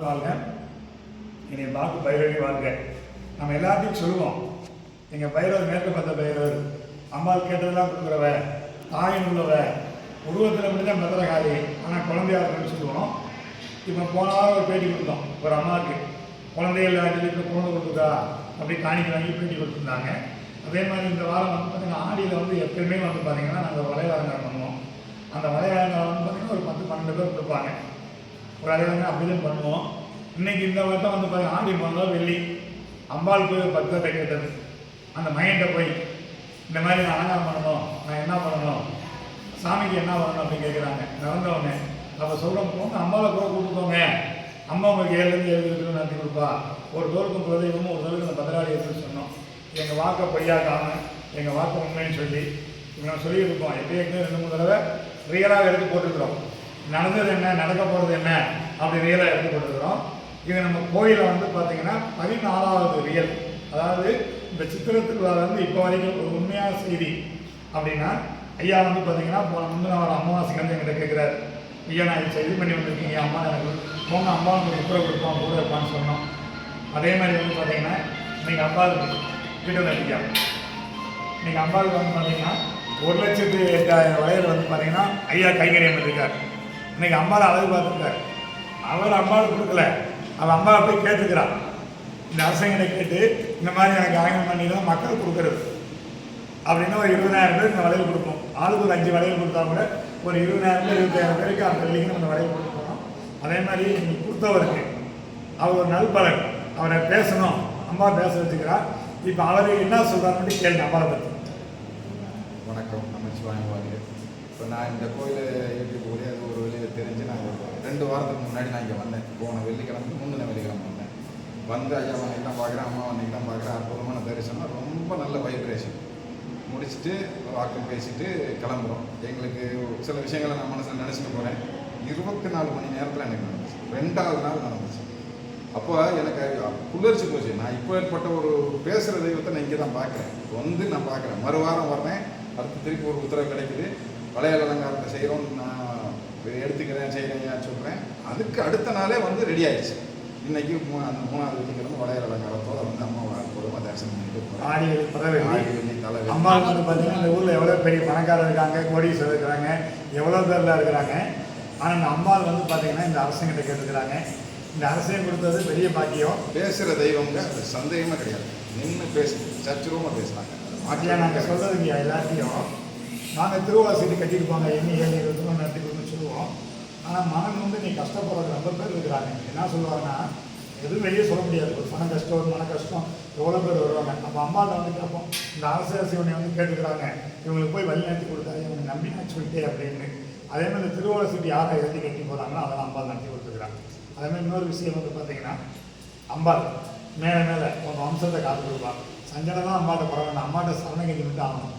வாழ்க, இனி வாக்கு பைரவி வாழ்க. நம்ம எல்லாத்தையும் சொல்லுவோம், எங்கள் பைரவர் மேற்கு பார்த்த பைரவர், அம்மாள் கேட்டதெல்லாம் கொடுக்குறவ, தாயின் உள்ளவ, உருவத்தில் மட்டும்தான் பத்திரகாளி, ஆனால் குழந்தையா இருக்குன்னு சொல்லுவோம். இப்போ போன வாரம் ஒரு பேட்டி கொடுத்தோம், ஒரு அம்மாவுக்கு குழந்தைகள் சொல்லி குழந்தை கொடுத்துதா அப்படி காணிக்க வாங்கி பேட்டி கொடுத்துருந்தாங்க. அதே மாதிரி இந்த வாரம் வந்து பார்த்திங்கன்னா ஆடியில் வந்து எப்பயுமே வந்து பார்த்திங்கன்னா நாங்கள் வளையலங்காரம் பண்ணுவோம். அந்த வளையலங்காரம் வந்து பார்த்திங்கன்னா ஒரு 10-12 பேர் கொடுப்பாங்க. ஒரு அலைவலங்காரம் அப்படி தான் பண்ணுவோம். இன்றைக்கி இந்த வருஷம் வந்து பார்த்திங்கன்னா ஆடி முதல்ல வெள்ளி அம்பாள் போய் 10 பேர் கேட்டது. அந்த மையன்ட்ட போய் இந்த மாதிரி நான் அலங்காரம் பண்ணணும், நான் என்ன பண்ணணும், சாமிக்கு என்ன பண்ணணும் அப்படின்னு கேட்குறாங்க. நடந்தவங்க அப்போ சொல்கிறோம், போங்க அம்மாவை கூட கூப்பிட்டுக்கோங்க, அம்மா உங்களுக்கு 7-7 கிலோ நடத்தி கொடுப்பா, ஒரு தோலுக்கும் குலதெய்வமும் ஒரு தோலுக்கு அந்த பத்திராளி இருக்குன்னு சொன்னோம். எங்கள் வாக்கை பொய்யாக்காமல் எங்கள் வாக்கை உண்மைன்னு சொல்லி நாங்கள் சொல்லியிருக்கோம். எப்பயும் 2-3 தடவை ரியலாக எடுத்து போட்டுருக்குறோம். நடந்தது என்ன, நடக்க போகிறது என்ன அப்படி ரியலாக எடுத்து போட்டுருக்குறோம். இது நம்ம கோயிலில் வந்து பார்த்திங்கன்னா 14வது ரியல். அதாவது இந்த சித்திரை திருவிழாவில் வந்து இப்போ வரைக்கும் ஒரு உண்மையான செய்தி அப்படின்னா, ஐயா வந்து பார்த்திங்கன்னா முந்தின வாரம் அமாவாசைக்கு வந்து எங்கிட்ட கேட்குறாரு, ஐயா நான் இது இது பண்ணி வந்திருக்கீங்க, அம்மா எனக்கு போங்க அம்மா உங்களுக்கு உப்புரை கொடுப்போம் கூட இருப்பான்னு சொன்னோம். அதே மாதிரி வந்து பார்த்திங்கன்னா இன்றைக்கி அம்பாளுக்கு வீட்டு நடிக்கா, இன்றைக்கி அம்பாளுக்கு வந்து பார்த்திங்கன்னா 1,08,000 வயதில் வந்து பார்த்திங்கன்னா ஐயா கைங்கரியம் இருக்கார். இன்றைக்கி அம்பாள் அழகு பார்த்துருக்கார். அவர் அம்பாளுக்கு கொடுக்கல, அவள் அம்பாவை போய் கேட்டுக்கிறார். இந்த அரசங்களை கேட்டு இந்த மாதிரி எனக்கு ஆயிரம் பண்ணி தான் மக்கள் கொடுக்குறது அப்படின்னா ஒரு 20,000 பேருக்கு இந்த வளையல் கொடுப்போம். ஆளுக்கு ஒரு 5 வளையல் கொடுத்தா கூட ஒரு 20,000-25,000 பேருக்கு அந்த வெள்ளிக்கு நம்ம வளையல் கொடுப்போம். அதே மாதிரி நீங்கள் கொடுத்தவருக்கு அவர் ஒரு நல்பலன், அவரை பேசணும், அம்மா பேச வச்சுக்கிறா. இப்போ அவர் என்ன சொல்கிறாருன்னு கேள்வி அம்மாவை பற்றி. வணக்கம், நமச்சிவாயம் வாழ்க. இப்போ நான் இந்த கோயிலை யூடியூப் அது ஒரு வெளியில் தெரிஞ்சு நான் 2 வாரத்துக்கு முன்னாடி நான் இங்கே வந்தேன். போன வெள்ளிக்கிழமை முந்தின வெள்ளிக்கிழமை வந்தேன். வந்து ஐயா அன்றைக்கி தான் பார்க்குறேன், அம்மா அன்றைக்கி தான் பார்க்குறேன். அற்புதமான தரிசனம், ரொம்ப நல்ல வைப்ரேஷன். முடிச்சுட்டு வாக்கம் பேசிட்டு கிளம்புறோம். எங்களுக்கு சில விஷயங்களை நான் மனசில் நினச்சிட்டு போகிறேன். 24 மணி நேரத்தில் எனக்கு நடந்துச்சு. 2வது நாள் நடந்துச்சு. அப்போ எனக்கு புல்லரிச்சு போச்சு. நான் இப்போ ஏற்பட்ட ஒரு பேசுகிற தெய்வத்தை நான் இங்கே தான் பார்க்குறேன். வந்து நான் பார்க்குறேன், மறுவாரம் வர்றேன். அடுத்து திருப்பி ஒரு உத்தரவு கிடைக்குது, வளையல் அலங்காரத்தை செய்கிறோம், நான் எடுத்துக்கிறேன் செய்கிறேன் சொல்கிறேன். அதுக்கு அடுத்த நாளே வந்து ரெடி ஆகிடுச்சு. இன்றைக்கி அந்த 3வது வெள்ளிக்கிழமை வளையல் அலங்காரத்தோடு வந்து அம்மாவை அற்புதமாக தரிசனம் பண்ணிட்டு ஆடி வெள்ளி தலைவர் அம்மாவுக்கு வந்து பார்த்தீங்கன்னா இந்த ஊரில் எவ்வளோ பெரிய பணக்காரர் இருக்காங்க, கோடீஸ்வரர் இருக்கிறாங்க, எவ்வளோ பேர்லாம் இருக்கிறாங்க. ஆனால் இந்த அம்மாள் வந்து பார்த்தீங்கன்னா இந்த அரசங்கிட்ட கேட்டுக்கிறாங்க. இந்த அரசியம் கொடுத்தது பெரிய பாக்கியம். பேசுகிற தெய்வங்க அது சந்தேகமாக கிடையாது. நின்று பேசுது, சச்சுரூபமாக பேசுகிறாங்க. மாட்டியா நாங்கள் சொல்கிறதுங்க எல்லாத்தையும் நாங்கள் திருவிழா சீட்டு கட்டியிருப்பாங்க, 7-20 நடத்தி கொடுத்துன்னு சொல்லுவோம். ஆனால் மகன் வந்து நீ கஷ்டப்படுறது ரொம்ப பேர் இருக்கிறாங்க. என்ன சொல்லுவாங்கன்னா, எதுவும் வெளியே சொல்ல முடியாது. ஒரு பண கஷ்டம், ஒரு மன கஷ்டம், எவ்வளோ பேர் வருவாங்க. அப்போ அம்மாட்ட வந்து கேட்போம், இந்த அரசு இவனை வந்து கேட்டுக்கிறாங்க, இவங்களுக்கு போய் வழி நடத்தி கொடுத்தாரு, இவங்க நம்பி நான் சொல்லிட்டே அப்படின்னு. அதே மாதிரி இந்த திருவோண சீட்டு யாரை எழுதி கட்டி போகிறாங்களோ அதெல்லாம் அம்பாள் நடத்தி கொடுத்துக்கிறாங்க. அதே மாதிரி இன்னொரு விஷயம் வந்து பார்த்தீங்கன்னா, அம்பாள் மேலே மேலே உங்கள் வம்சத்தை காத்து கொடுப்பாங்க. சஞ்சனை தான் அம்மாட்ட பரவாயில்ல, அம்மாட்ட சரணகதி விட்டு ஆகணும்.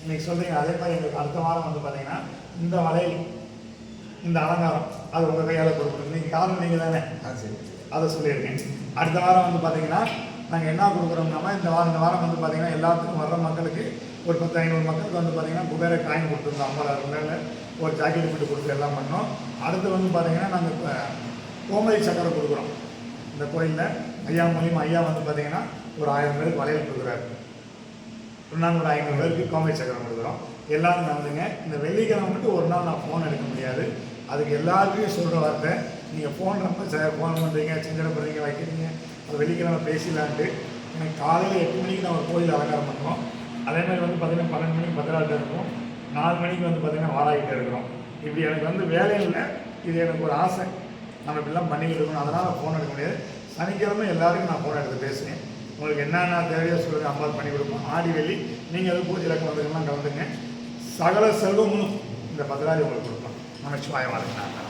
இன்னைக்கு சொல்கிறீங்க. அதே மாதிரி எங்களுக்கு அடுத்த வாரம் வந்து பார்த்தீங்கன்னா இந்த வளையல், இந்த அலங்காரம் அது உங்கள் கையால் கொடுக்கணும். நீங்கள் காரணம் நீங்கள் தானே, அதை சொல்லியிருக்கேன். அடுத்த வாரம் வந்து பார்த்தீங்கன்னா நாங்கள் என்ன கொடுக்குறோம்னா, இந்த வாரம் வந்து பார்த்தீங்கன்னா எல்லாத்துக்கும் வர்ற மக்களுக்கு ஒரு 10-500 மக்களுக்கு வந்து பார்த்தீங்கன்னா குபேர காயின் கொடுத்துருந்தோம். 50,000 மேலே ஒரு ஜாக்கெட் போட்டு கொடுத்து எல்லாம் பண்ணோம். அடுத்து வந்து பார்த்தீங்கன்னா நாங்கள் இப்போ கோமதி சக்கரை கொடுக்குறோம். இந்த கோயிலில் ஐயா மூலியமாக ஐயா வந்து பார்த்தீங்கன்னா ஒரு 1000 பேருக்கு வளையல் கொடுக்குறாரு. நாங்கள் ஒரு 500 பேருக்கு கோமதி சக்கரம் கொடுக்குறோம். எல்லாரும் நடந்துங்க. இந்த வெள்ளிக்கிழமை மட்டும் ஒரு நாள் நான் ஃபோன் எடுக்க முடியாது. அதுக்கு எல்லாருக்கும் சொல்கிற வார்த்தை, நீங்கள் ஃபோன் ரொம்ப ஃபோன் பண்ணுறீங்க, சிந்தனை பண்ணுறீங்க, வைக்கிறீங்க, அது வெள்ளிக்கிழமை பேசிடலான்ட்டு. எனக்கு காலையில் 8 மணிக்கு நான் ஒரு கோயில் அலங்காரம் பண்ணுறோம். அதே மாதிரி வந்து பார்த்திங்கன்னா 12 மணிக்கு பத்திராட்ட இருக்கும், 4 மணிக்கு வந்து பார்த்திங்கன்னா வாராகிட்டே இருக்கிறோம். இப்படி எனக்கு வந்து வேலையும் இல்லை, இது எனக்கு ஒரு ஆசை, நம்ம இப்படிலாம் பண்ணிக்கிட்டு இருக்கணும். அதனால் ஃபோன் எடுக்க முடியாது. சனிக்கிழமை எல்லாருக்கும் நான் ஃபோன் எடுத்து பேசுகிறேன். உங்களுக்கு என்னென்ன தேவையோ சொல்லுங்கள், அம்பாள் பண்ணி கொடுப்போம். ஆடி வெள்ளி நீங்கள் எதுவும் பூஜை கலந்துக்கலாம், கலந்துங்க. சகல செல்வமும் இந்த பத்திராளி உங்களுக்கு கொடுப்போம். நமச்சிவாயம் வாழ்க்கை.